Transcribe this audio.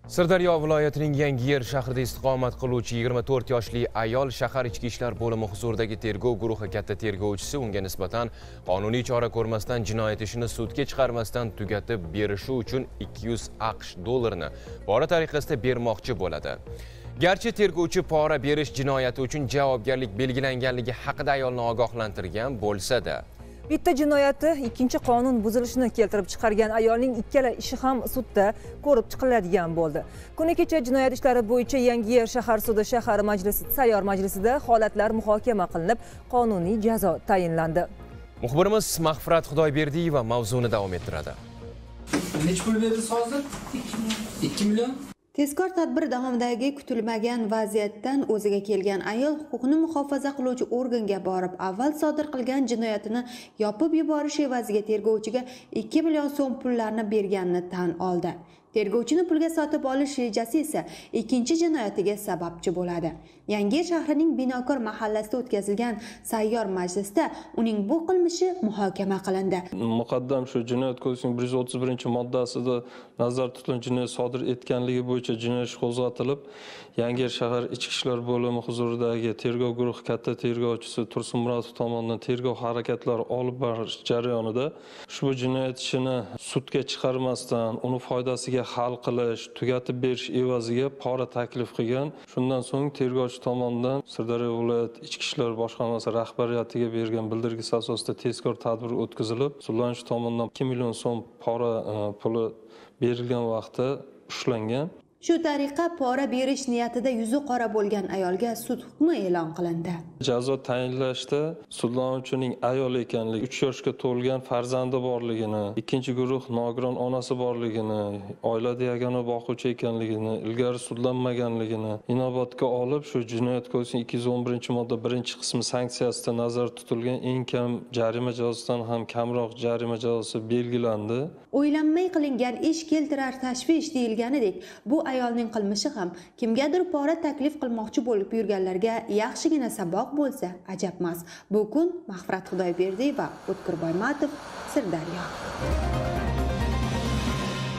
Sirdaryo viloyatining Yangiyer shahrida istiqomat qiluvchi 24 yoshli ayol shahar ichki ishlar bo'limi huzuridagi tergov guruhi katta tergovchisi unga nisbatan qonuniy chora ko'rmasdan jinoyat ishini sudga chiqarmasdan tugatib berishi uchun 200 AQSh dollarini pora tariqasida bermoqchi bo'ladi. Garchi tergovchi pora berish jinoyati uchun javobgarlik belgilanganligi haqida ayolni ogohlantirgan bo'lsa-da, bitta jinoyati ikkinchi qonun buzilishini keltirib chiqargan ayolning ikkala ishi ham sudda ko'rib chiqiladigan bo'ldi. Kuni kecha jinoyat ishlari bo'yicha Yangiyer shahar sudi shahar majlisi sayyor majlisida holatlar muhokama qilinib, qonuniy jazo tayinlandi. Muxbirimiz Mahfirat Xudoyberdiyeva mavzuni davom ettiradi. Nech pul berdingiz hozir? 2 million. Tezkor tadbir davomidagi kutilmagan vaziyatdan o'ziga kelgan ayol huquqni muhofaza qiluvchi organga borib, avval sodir qilgan jinoyatini yopib yuborish evaziga tergovchiga 2 million so'm pullarni berganini tan oldi. Tergovchini pulga sotib olish rejasi esa ikkinchi jinoyatiga sababchi bo'ladi. Yangiyer shahrining Binokor mahallasida o'tkazilgan sayyor majlisda uning bu qilmishi muhokama qilindi. Muqaddam shu jinoyat kodeksining 131-moddasida nazarda tutilgan jinoyat sodir etganligi bo'yicha jinoyat ishi qo'zg'atilib, Yangiyer shahar ichki ishlar bo'limi huzuridagi tergov guruhi katta tergovchisi Tursun Muratov tomonidan tergov harakatlari olib borish jarayonida ushbu jinoyat ishini sudga chiqarmasdan uni foydasiga hal qilish, tugatib berish evaziga pora taklif qilgan. Shundan so'ng tergovchi tomonidan Sirdaryo viloyat ichki ishlar boshqarmasi rahbariyatiga bergan bildirgisi asosida tezkor tadbir o'tkazilib, sudlanuvchi tomonidan 2 million so'm pora puli berilgan vaqtda ushlangan. Shu tariqa pora berish niyatida yuzi qora bo'lgan ayolga sud hukmi e'lon qilindi. Jazo tayinlashda sudlanuvchining ayol ekanligi, 3 yoshga to'lgan farzandi borligini, ikkinchi guruh nogiron onasi borligini, oilada yagona boquvchi ekanligini, ilgari sudlanmaganligini inobatga olib, shu jinoyat kodeksining 211-modda 1-qismi sanksiyasida nazarda tutilgan eng kam jarima jazosidan ham kamroq jarima jazosi belgilandi. O'ylanmay qilingan ish keltirar tashvish deyilganidek, bu ayolning qilmishi ham kimgadir pora taklif qilmoqchi bo'lib yurganlarga yaxshigina saboq bo'lsa ajabmas. Bu kun Mahfirat Xudoyberdiyeva va O'tkir Boymatov, Sirdaryo.